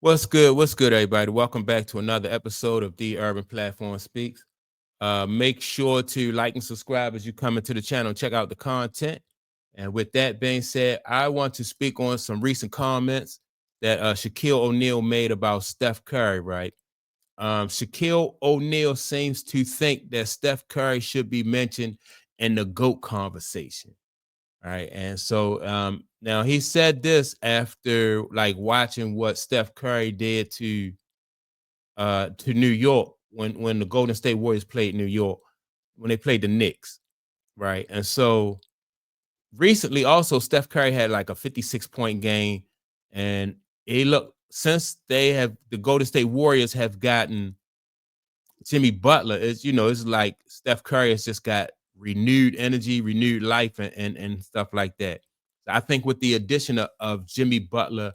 What's good? What's good, everybody? Welcome back to another episode of The Urban Platform Speaks. Make sure to like and subscribe as you come into the channel and check out the content. And with that being said, I want to speak on some recent comments that Shaquille O'Neal made about Steph Curry, right? Shaquille O'Neal seems to think that Steph Curry should be mentioned in the GOAT conversation. Right. And so now he said this after like watching what Steph Curry did to New York when the Golden State Warriors played New York, when they played the Knicks, right? And so recently also Steph Curry had like a 56-point game. And he look since the Golden State Warriors have gotten Jimmy Butler, it's like Steph Curry has just got renewed energy, renewed life, and stuff like that. So I think with the addition of Jimmy Butler,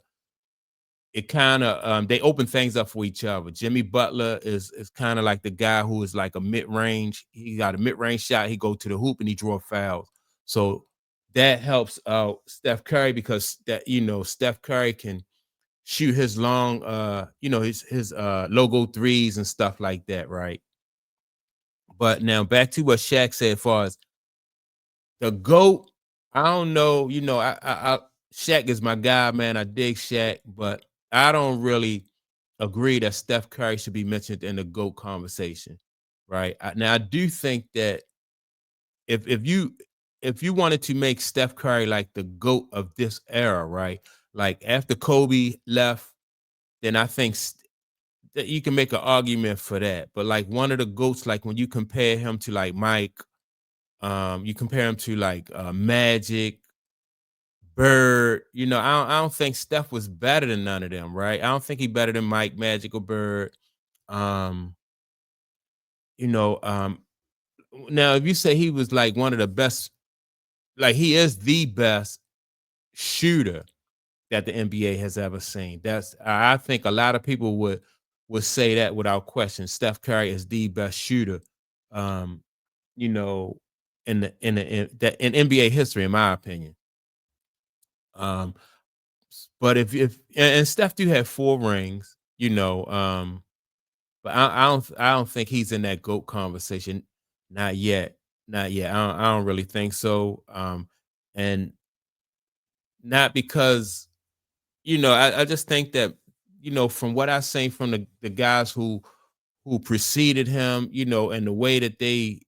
it kind of they open things up for each other. Jimmy Butler is kind of like the guy who is like a mid range. He got a mid range shot. He go to the hoop and he draw fouls. So that helps out Steph Curry because Steph Curry can shoot his long his logo threes and stuff like that, right? But now back to what Shaq said, as far as the GOAT, I don't know. Shaq is my guy, man. I dig Shaq, but I don't really agree that Steph Curry should be mentioned in the GOAT conversation, right? Now I do think that if you wanted to make Steph Curry like the GOAT of this era, right? Like after Kobe left, then I think that you can make an argument for that. But like one of the GOATs, like when you compare him to like Mike, you compare him to like Magic, Bird. I don't think Steph was better than none of them, right? I don't think he better than Mike, Magic, or Bird. Um, you know, um, Now if you say he was like one of the best, like he is the best shooter that the NBA has ever seen. I think a lot of people would say that without question. Steph Curry is the best shooter, um, you know, in NBA history, in my opinion. Um, but if Steph do have 4 rings, but I don't think he's in that GOAT conversation. Not yet. Not yet. I don't really think so. And not because, I just think that, from what I've seen from the guys who preceded him, and the way that they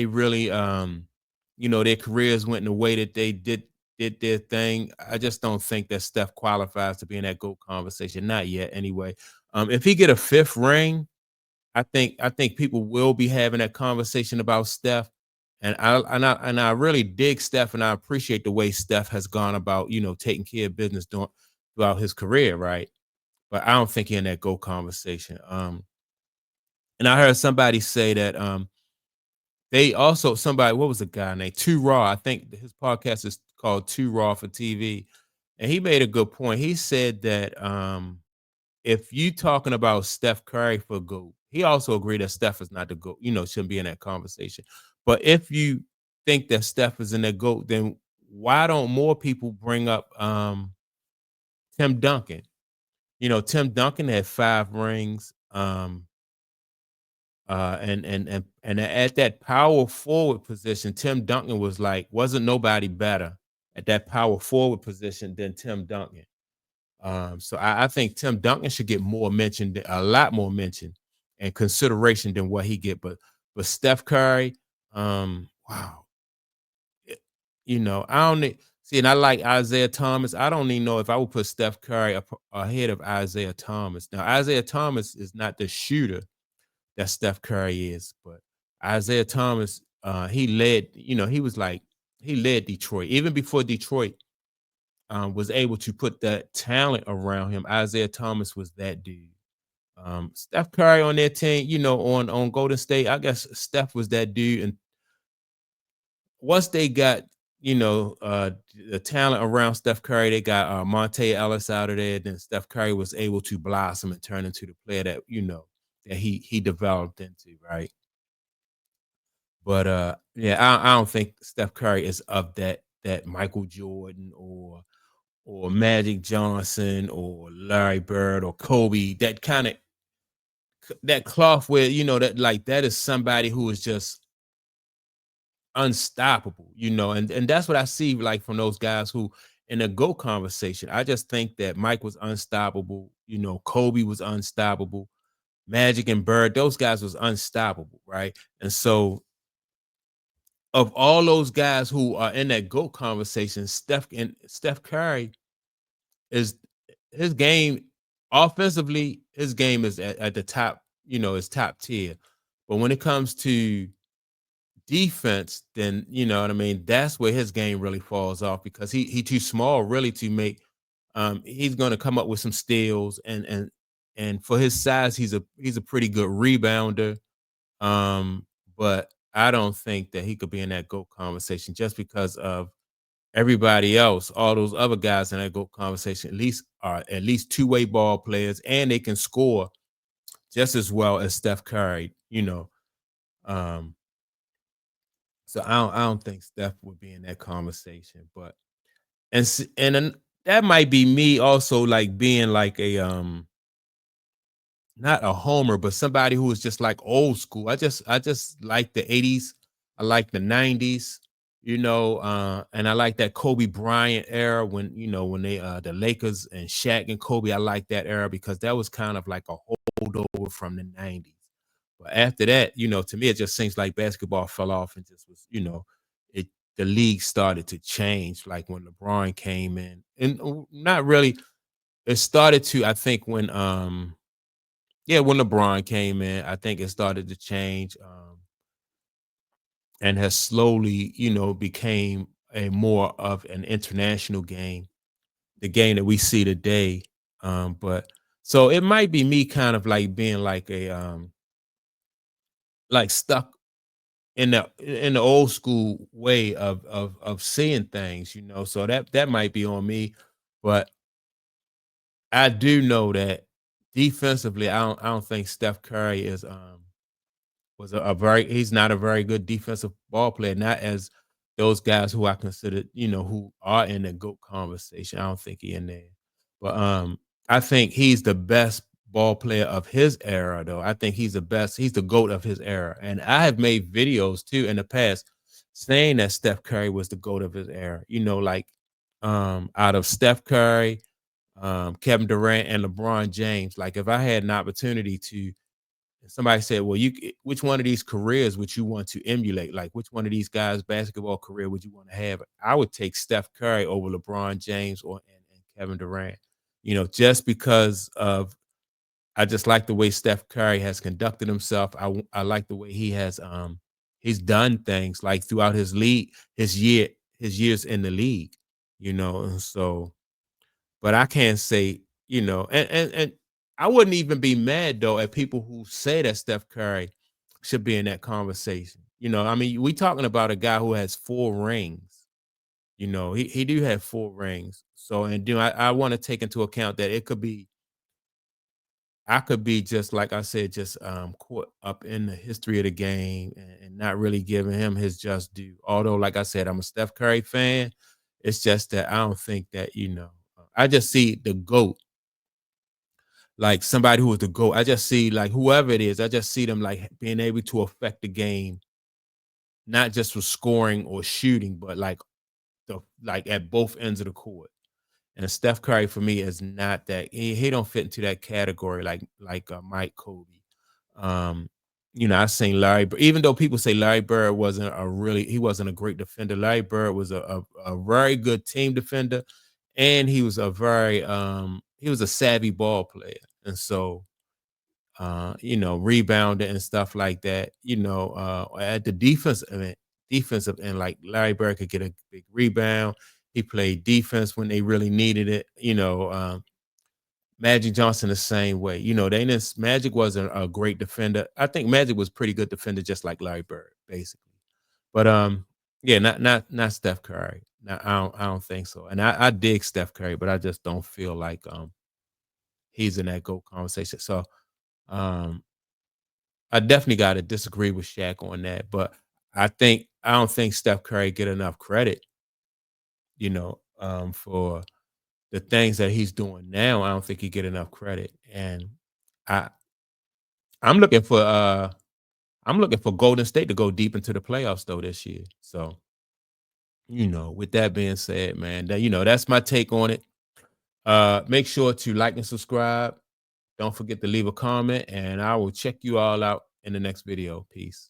really their careers went in the way that they did their thing. I just don't think that Steph qualifies to be in that GOAT conversation. Not yet anyway. If he get a fifth ring, I think people will be having that conversation about Steph. And I really dig Steph, and I appreciate the way Steph has gone about, taking care of business throughout his career, right? But I don't think he in that GOAT conversation. And I heard somebody say that they also somebody, what was the guy named Too Raw? I think his podcast is called Too Raw for TV. And he made a good point. He said that if you talking about Steph Curry for GOAT, he also agreed that Steph is not the GOAT, shouldn't be in that conversation. But if you think that Steph is in that GOAT, then why don't more people bring up Tim Duncan? Tim Duncan had 5 rings. And at that power forward position, Tim Duncan wasn't nobody better at that power forward position than Tim Duncan. So I think Tim Duncan should get more mentioned, a lot more mention and consideration than what he get. But Steph Curry, wow, I don't see, and I like Isaiah Thomas. I don't even know if I would put Steph Curry ahead of Isaiah Thomas. Now Isaiah Thomas is not the shooter that Steph Curry is. But Isaiah Thomas, he led, he led Detroit. Even before Detroit was able to put that talent around him, Isaiah Thomas was that dude. Steph Curry on their team, on Golden State, I guess Steph was that dude. And once they got, the talent around Steph Curry, they got Monte Ellis out of there. Then Steph Curry was able to blossom and turn into the player that, that he developed into, right? But yeah, I don't think Steph Curry is of that Michael Jordan or Magic Johnson or Larry Bird or Kobe, that kind of that cloth where that like that is somebody who is just unstoppable, and that's what I see like from those guys who in a GO conversation. I just think that Mike was unstoppable, Kobe was unstoppable, Magic and Bird, those guys was unstoppable, right? And so of all those guys who are in that GO conversation, Steph Curry is his game offensively, his game is at the top, is top tier. But when it comes to defense, then you know what I mean. That's where his game really falls off because he too small really to make. He's going to come up with some steals and for his size, he's a pretty good rebounder. But I don't think that he could be in that GOAT conversation just because of everybody else. All those other guys in that GOAT conversation at least are at least two-way ball players and they can score just as well as Steph Curry. Um, so I don't think Steph would be in that conversation. But and then that might be me also like being like a not a homer, but somebody who is just like old school. I just like the 80s. I like the 90s, and I like that Kobe Bryant era when they the Lakers and Shaq and Kobe. I like that era because that was kind of like a holdover from the 90s. But after that, to me it just seems like basketball fell off and just was, it the league started to change like when LeBron came in. And not really, it started to, I think, when LeBron came in, I think it started to change, and has slowly, became a more of an international game, the game that we see today. But so it might be me kind of like being like a like stuck in the old school way of seeing things, So that might be on me, but I do know that defensively, I don't think Steph Curry was a very he's not a very good defensive ball player, not as those guys who I consider, who are in the GOAT conversation. I don't think he in there. But I think he's the best ball player of his era, though. I think he's the GOAT of his era. And I have made videos too in the past saying that Steph Curry was the GOAT of his era. Like out of Steph Curry, Kevin Durant, and LeBron James. Like if I had an opportunity to somebody said, "Well, which one of these careers would you want to emulate? Like, which one of these guys' basketball career would you want to have?" I would take Steph Curry over LeBron James and Kevin Durant. Just because of I just like the way Steph Curry has conducted himself. I like the way he's done things like throughout his years in the league. And so but I can't say, and I wouldn't even be mad though at people who say that Steph Curry should be in that conversation. I mean, we talking about a guy who has 4 rings. He do have 4 rings. So and I want to take into account that I could be just like I said, just caught up in the history of the game and not really giving him his just due. Although, like I said, I'm a Steph Curry fan. It's just that I don't think that, I just see the GOAT, like somebody who is the GOAT. I just see like whoever it is, I just see them like being able to affect the game, not just for scoring or shooting, but like at both ends of the court. And Steph Curry for me is not that. He don't fit into that category like Mike Kobe. Um, I seen even though people say Larry Bird he wasn't a great defender. Larry Bird was a very good team defender, and he was a savvy ball player. And so rebounding and stuff like that, at the defensive end, like Larry Bird could get a big rebound. He played defense when they really needed it. Magic Johnson the same way. Magic wasn't a great defender. I think Magic was pretty good defender, just like Larry Bird, basically. But yeah, not Steph Curry. No, I don't think so. And I dig Steph Curry, but I just don't feel like he's in that GOAT conversation. So um I definitely got to disagree with Shaq on that, but I don't think Steph Curry get enough credit, for the things that he's doing now, I don't think he get enough credit. And I I'm looking for Golden State to go deep into the playoffs though this year. So, with that being said, man, that's my take on it. Make sure to like and subscribe. Don't forget to leave a comment, and I will check you all out in the next video. Peace.